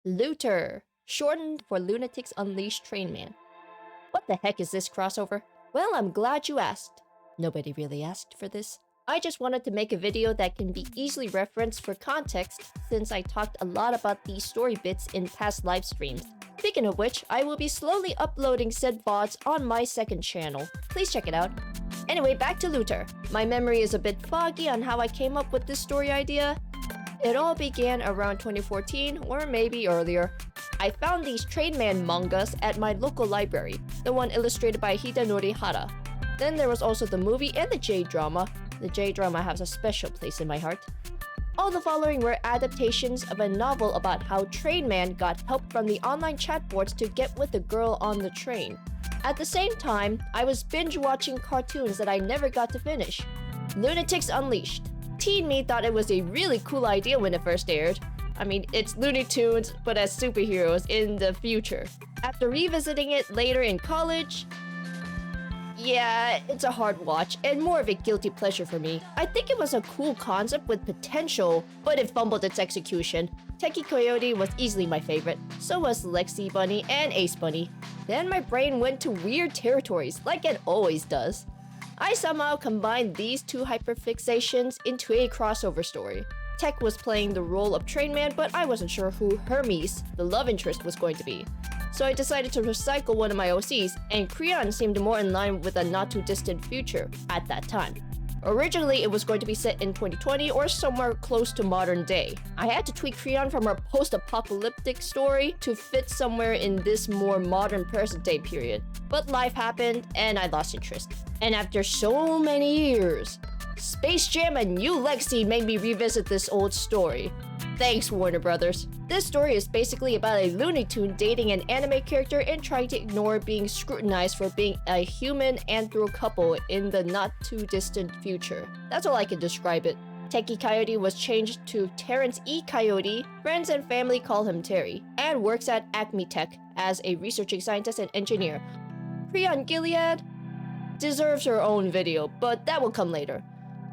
LUTR, shortened for Loonatics Unleashed Train Man. What the heck is this crossover? Well, I'm glad you asked. Nobody really asked for this. I just wanted to make a video that can be easily referenced for context since I talked a lot about these story bits in past live streams. Speaking of which, I will be slowly uploading said VODs on my second channel. Please check it out. Anyway, back to LUTR. My memory is a bit foggy on how I came up with this story idea. It all began around 2014 or maybe earlier. I found these Train Man mangas at my local library, the one illustrated by Hidenori Hara. Then there was also the movie and the J-drama. The J-drama has a special place in my heart. All the following were adaptations of a novel about how Train Man got help from the online chat boards to get with the girl on the train. At the same time, I was binge-watching cartoons that I never got to finish. Loonatics Unleashed. Teen me thought it was a really cool idea when it first aired. I mean, it's Looney Tunes, but as superheroes in the future. After revisiting it later in college, yeah, it's a hard watch and more of a guilty pleasure for me. I think it was a cool concept with potential, but it fumbled its execution. Techie Coyote was easily my favorite. So was Lexi Bunny and Ace Bunny. Then my brain went to weird territories, like it always does. I somehow combined these two hyperfixations into a crossover story. Tech was playing the role of Train Man, but I wasn't sure who Hermes, the love interest, was going to be. So I decided to recycle one of my OCs, and Creon seemed more in line with a not-too-distant future at that time. Originally, it was going to be set in 2020 or somewhere close to modern day. I had to tweak Creon from our post-apocalyptic story to fit somewhere in this more modern present-day period. But life happened, and I lost interest. And after so many years, Space Jam and New Lexi made me revisit this old story. Thanks, Warner Brothers. This story is basically about a Looney Tune dating an anime character and trying to ignore being scrutinized for being a human anthro couple in the not-too-distant future. That's all I can describe it. Techie Coyote was changed to Terrence E. Coyote. Friends and family call him Terry, and works at Acme Tech as a researching scientist and engineer. Creon Gilead deserves her own video, but that will come later.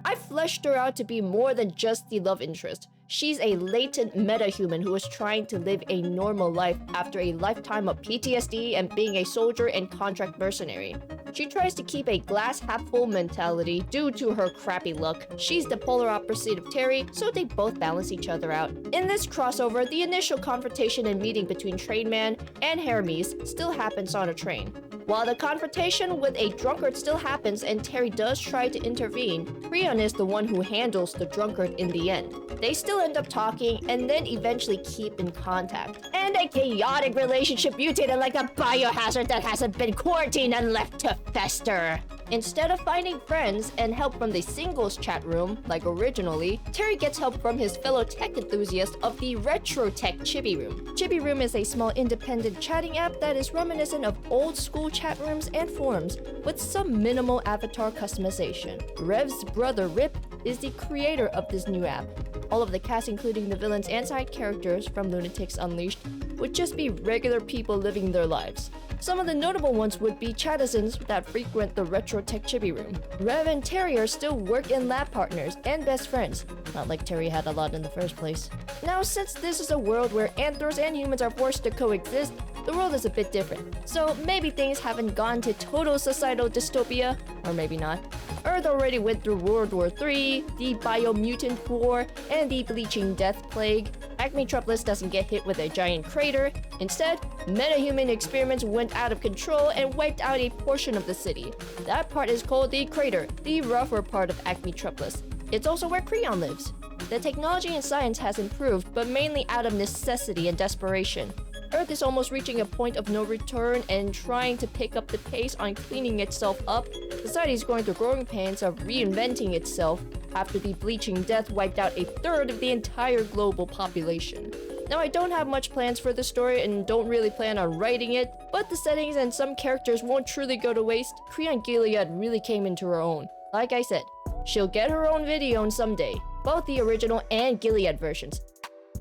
I fleshed her out to be more than just the love interest. She's a latent meta-human who is trying to live a normal life after a lifetime of PTSD and being a soldier and contract mercenary. She tries to keep a glass-half-full mentality due to her crappy luck. She's the polar opposite of Terry, so they both balance each other out. In this crossover, the initial confrontation and meeting between Train Man and Hermes still happens on a train. While the confrontation with a drunkard still happens and Terry does try to intervene, Creon is the one who handles the drunkard in the end. They still end up talking and then eventually keep in contact. And a chaotic relationship mutated like a biohazard that hasn't been quarantined and left to fester. Instead of finding friends and help from the singles chat room, like originally, Terry gets help from his fellow tech enthusiast of the Retro Tech Chibi Room. Chibi Room is a small independent chatting app that is reminiscent of old school chat rooms and forums, with some minimal avatar customization. Rev's brother Rip is the creator of this new app. All of the cast, including the villains and side characters from Loonatics Unleashed, would just be regular people living their lives. Some of the notable ones would be chatizens that frequent the Retro Tech Chibi Room. Rev and Terry are still work-in lab partners and best friends. Not like Terry had a lot in the first place. Now, since this is a world where anthros and humans are forced to coexist, the world is a bit different. So maybe things haven't gone to total societal dystopia, or maybe not. Earth already went through World War III, the Biomutant War, and the Bleaching Death Plague. Acme Metropolis doesn't get hit with a giant crater. Instead, metahuman experiments went out of control and wiped out a portion of the city. That part is called the crater, the rougher part of Acme Metropolis. It's also where Creon lives. The technology and science has improved, but mainly out of necessity and desperation. Earth is almost reaching a point of no return and trying to pick up the pace on cleaning itself up. Society is going through growing pains of reinventing itself after the bleaching death wiped out a third of the entire global population. Now, I don't have much plans for the story and don't really plan on writing it, but the settings and some characters won't truly go to waste. Creon Gilead really came into her own. Like I said, she'll get her own video someday, both the original and Gilead versions.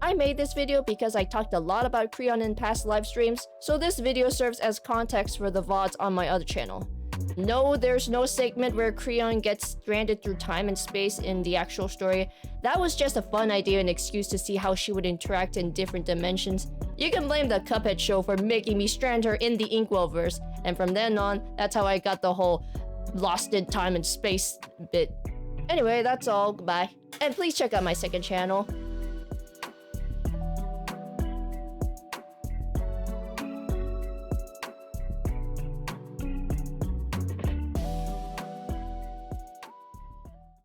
I made this video because I talked a lot about Creon in past live streams, so this video serves as context for the VODs on my other channel. No, there's no segment where Creon gets stranded through time and space in the actual story. That was just a fun idea and excuse to see how she would interact in different dimensions. You can blame the Cuphead show for making me strand her in the Inkwell verse, and from then on, that's how I got the whole lost in time and space bit. Anyway, that's all. Goodbye. And please check out my second channel.